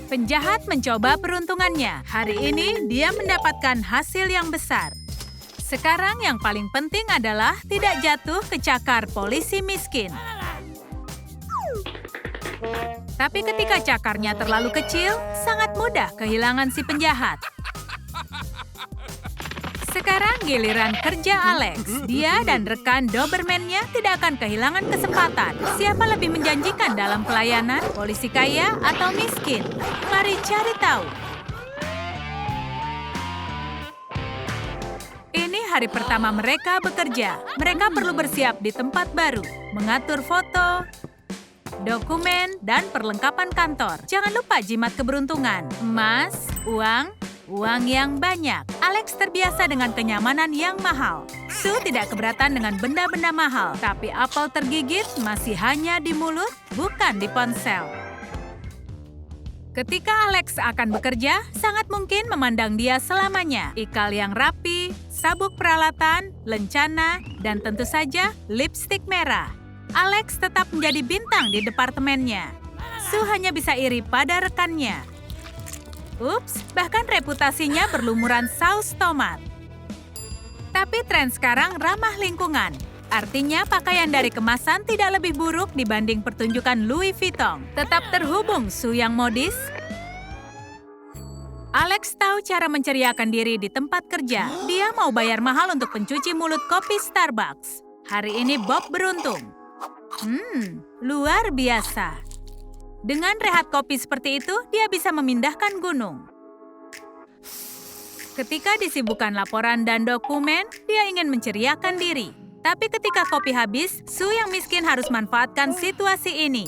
Penjahat mencoba peruntungannya. Hari ini dia mendapatkan hasil yang besar. Sekarang yang paling penting adalah tidak jatuh ke cakar polisi miskin. Tapi ketika cakarnya terlalu kecil, sangat mudah kehilangan si penjahat. Sekarang giliran kerja Alex. Dia dan rekan Doberman-nya tidak akan kehilangan kesempatan. Siapa lebih menjanjikan dalam pelayanan, polisi kaya atau miskin? Mari cari tahu. Ini hari pertama mereka bekerja. Mereka perlu bersiap di tempat baru, mengatur foto, dokumen, dan perlengkapan kantor. Jangan lupa jimat keberuntungan, emas, uang yang banyak. Alex terbiasa dengan kenyamanan yang mahal. Sue tidak keberatan dengan benda-benda mahal, tapi apel tergigit masih hanya di mulut, bukan di ponsel. Ketika Alex akan bekerja, sangat mungkin memandang dia selamanya. Ikal yang rapi, sabuk peralatan, lencana, dan tentu saja lipstik merah. Alex tetap menjadi bintang di departemennya. Sue hanya bisa iri pada rekannya. Ups, bahkan reputasinya berlumuran saus tomat. Tapi tren sekarang ramah lingkungan. Artinya pakaian dari kemasan tidak lebih buruk dibanding pertunjukan Louis Vuitton. Tetap terhubung Sue yang modis. Alex tahu cara menceriakan diri di tempat kerja. Dia mau bayar mahal untuk pencuci mulut kopi Starbucks. Hari ini Bob beruntung. Luar biasa. Dengan rehat kopi seperti itu, dia bisa memindahkan gunung. Ketika disibukkan laporan dan dokumen, dia ingin menceriakan diri. Tapi ketika kopi habis, Sue yang miskin harus manfaatkan situasi ini.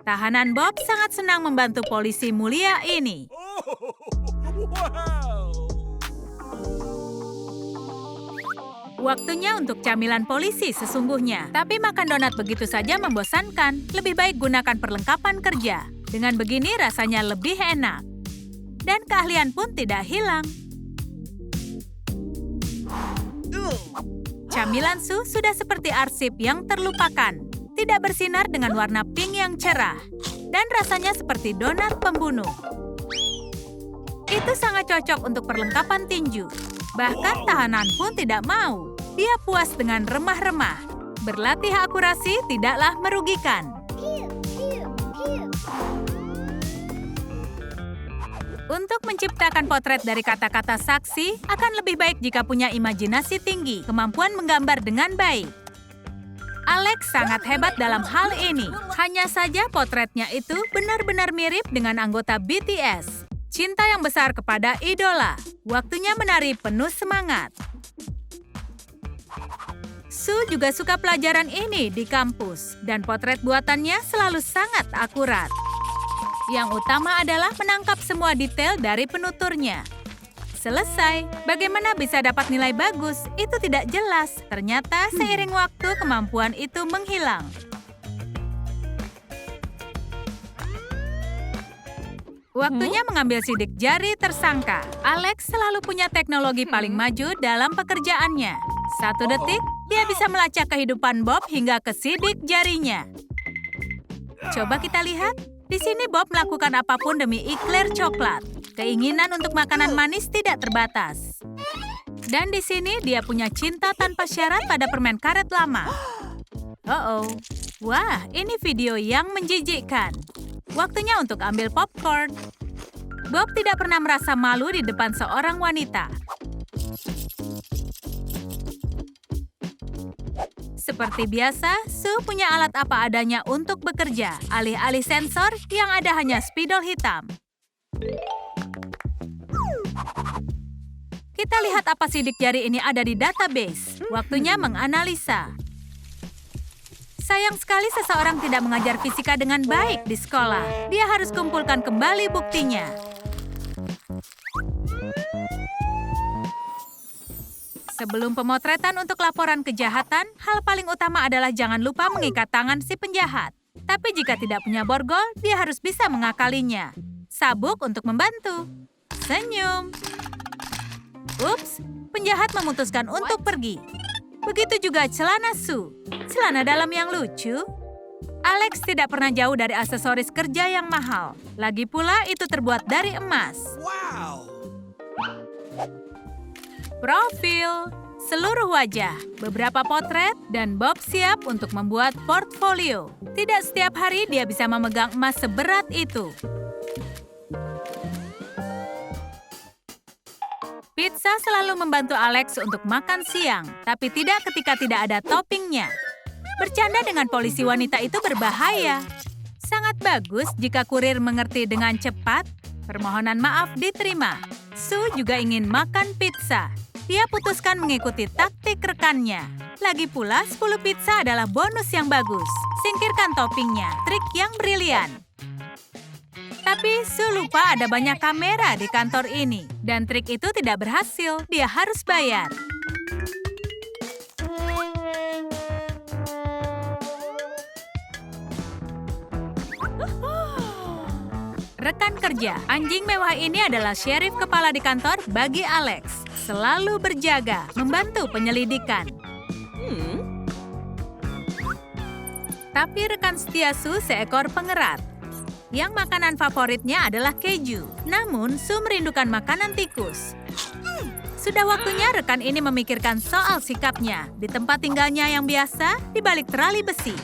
Tahanan Bob sangat senang membantu polisi mulia ini. Waktunya untuk camilan polisi sesungguhnya. Tapi makan donat begitu saja membosankan. Lebih baik gunakan perlengkapan kerja. Dengan begini rasanya lebih enak. Dan keahlian pun tidak hilang. Camilan Sue sudah seperti arsip yang terlupakan. Tidak bersinar dengan warna pink yang cerah. Dan rasanya seperti donat pembunuh. Itu sangat cocok untuk perlengkapan tinju. Bahkan tahanan pun tidak mau. Dia puas dengan remah-remah. Berlatih akurasi tidaklah merugikan. Untuk menciptakan potret dari kata-kata saksi, akan lebih baik jika punya imajinasi tinggi, kemampuan menggambar dengan baik. Alex sangat hebat dalam hal ini. Hanya saja potretnya itu benar-benar mirip dengan anggota BTS. Cinta yang besar kepada idola. Waktunya menari penuh semangat. Sue juga suka pelajaran ini di kampus. Dan potret buatannya selalu sangat akurat. Yang utama adalah menangkap semua detail dari penuturnya. Selesai. Bagaimana bisa dapat nilai bagus? Itu tidak jelas. Ternyata seiring waktu kemampuan itu menghilang. Waktunya mengambil sidik jari tersangka. Alex selalu punya teknologi paling maju dalam pekerjaannya. 1 detik, dia bisa melacak kehidupan Bob hingga ke sidik jarinya. Coba kita lihat. Di sini Bob melakukan apapun demi iklir coklat. Keinginan untuk makanan manis tidak terbatas. Dan di sini dia punya cinta tanpa syarat pada permen karet lama. Wah, ini video yang menjijikkan. Waktunya untuk ambil popcorn. Bob tidak pernah merasa malu di depan seorang wanita. Seperti biasa, Sue punya alat apa adanya untuk bekerja. Alih-alih sensor, yang ada hanya spidol hitam. Kita lihat apa sidik jari ini ada di database. Waktunya menganalisa. Sayang sekali seseorang tidak mengajar fisika dengan baik di sekolah. Dia harus kumpulkan kembali buktinya. Sebelum pemotretan untuk laporan kejahatan, hal paling utama adalah jangan lupa mengikat tangan si penjahat. Tapi jika tidak punya borgol, dia harus bisa mengakalinya. Sabuk untuk membantu. Senyum. Ups, penjahat memutuskan untuk pergi. Begitu juga celana Sue. Celana dalam yang lucu. Alex tidak pernah jauh dari aksesoris kerja yang mahal. Lagi pula itu terbuat dari emas. Wow! Profil, seluruh wajah, beberapa potret, dan Bob siap untuk membuat portfolio. Tidak setiap hari dia bisa memegang emas seberat itu. Pizza selalu membantu Alex untuk makan siang, tapi tidak ketika tidak ada toppingnya. Bercanda dengan polisi wanita itu berbahaya. Sangat bagus jika kurir mengerti dengan cepat. Permohonan maaf diterima. Sue juga ingin makan pizza. Dia putuskan mengikuti taktik rekannya. Lagi pula, 10 pizza adalah bonus yang bagus. Singkirkan toppingnya, trik yang brilian. Tapi Sue lupa ada banyak kamera di kantor ini. Dan trik itu tidak berhasil, dia harus bayar. Rekan kerja, anjing mewah ini adalah sheriff kepala di kantor bagi Alex. Selalu berjaga, membantu penyelidikan. Tapi rekan setia Sue seekor pengerat. Yang makanan favoritnya adalah keju. Namun, Sue merindukan makanan tikus. Sudah waktunya rekan ini memikirkan soal sikapnya. Di tempat tinggalnya yang biasa, di balik terali besi.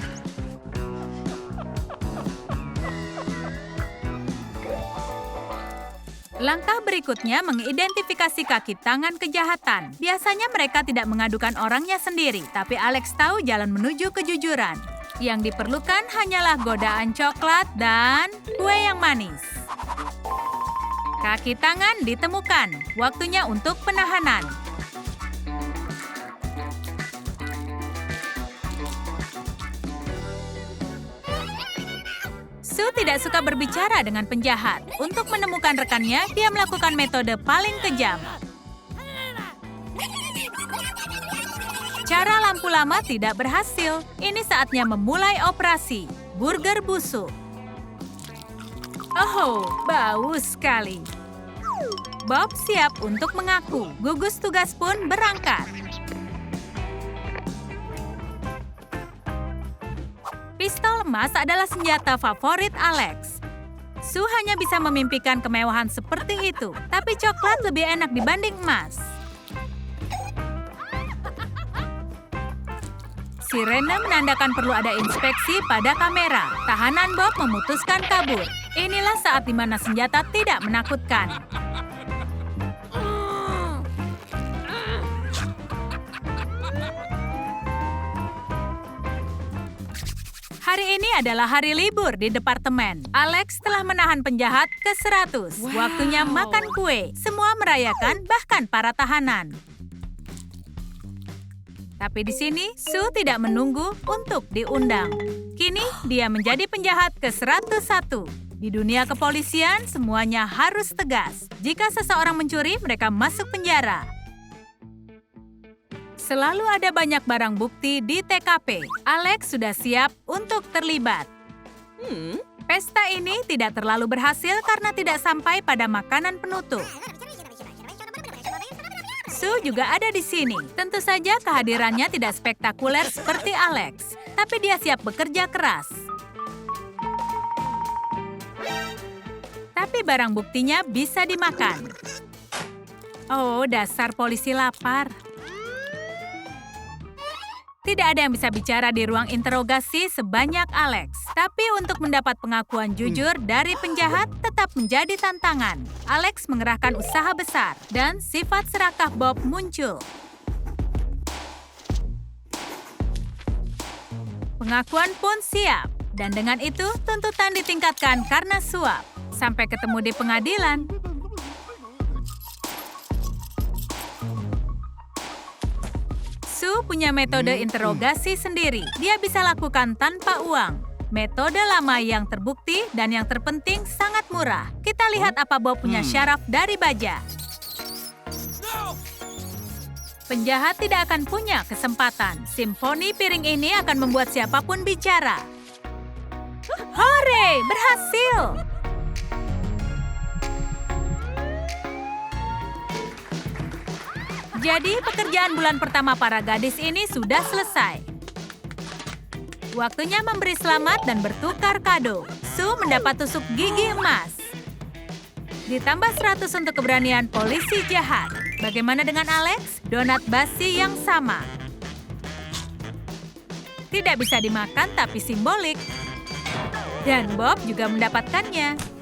Langkah berikutnya mengidentifikasi kaki tangan kejahatan. Biasanya mereka tidak mengadukan orangnya sendiri, tapi Alex tahu jalan menuju kejujuran. Yang diperlukan hanyalah godaan coklat dan kue yang manis. Kaki tangan ditemukan. Waktunya untuk penahanan. Sue tidak suka berbicara dengan penjahat. Untuk menemukan rekannya, dia melakukan metode paling kejam. Cara lampu lama tidak berhasil. Ini saatnya memulai operasi. Burger busuk. Oh, bau sekali. Bob siap untuk mengaku. Gugus tugas pun berangkat. Pistol emas adalah senjata favorit Alex. Sue hanya bisa memimpikan kemewahan seperti itu, tapi coklat lebih enak dibanding emas. Sirene menandakan perlu ada inspeksi pada kamera. Tahanan Bob memutuskan kabur. Inilah saat di mana senjata tidak menakutkan. Hari ini adalah hari libur di departemen. Alex telah menahan penjahat ke-100. Waktunya makan kue. Semua merayakan, bahkan para tahanan. Tapi di sini, Sue tidak menunggu untuk diundang. Kini, dia menjadi penjahat ke-101. Di dunia kepolisian, semuanya harus tegas. Jika seseorang mencuri, mereka masuk penjara. Selalu ada banyak barang bukti di TKP. Alex sudah siap untuk terlibat. Pesta ini tidak terlalu berhasil karena tidak sampai pada makanan penutup. Sue juga ada di sini. Tentu saja kehadirannya tidak spektakuler seperti Alex, tapi dia siap bekerja keras. Tapi barang buktinya bisa dimakan. Oh, dasar polisi lapar. Tidak ada yang bisa bicara di ruang interogasi sebanyak Alex. Tapi untuk mendapat pengakuan jujur dari penjahat tetap menjadi tantangan. Alex mengerahkan usaha besar dan sifat serakah Bob muncul. Pengakuan pun siap. Dan dengan itu tuntutan ditingkatkan karena suap. Sampai ketemu di pengadilan. Sue punya metode interogasi sendiri. Dia bisa lakukan tanpa uang. Metode lama yang terbukti dan yang terpenting sangat murah. Kita lihat apa Bob punya syaraf dari baja. Penjahat tidak akan punya kesempatan. Simfoni piring ini akan membuat siapapun bicara. Hore! Berhasil! Jadi, pekerjaan bulan pertama para gadis ini sudah selesai. Waktunya memberi selamat dan bertukar kado. Sue mendapat tusuk gigi emas. Ditambah 100 untuk keberanian polisi jahat. Bagaimana dengan Alex? Donat basi yang sama. Tidak bisa dimakan tapi simbolik. Dan Bob juga mendapatkannya.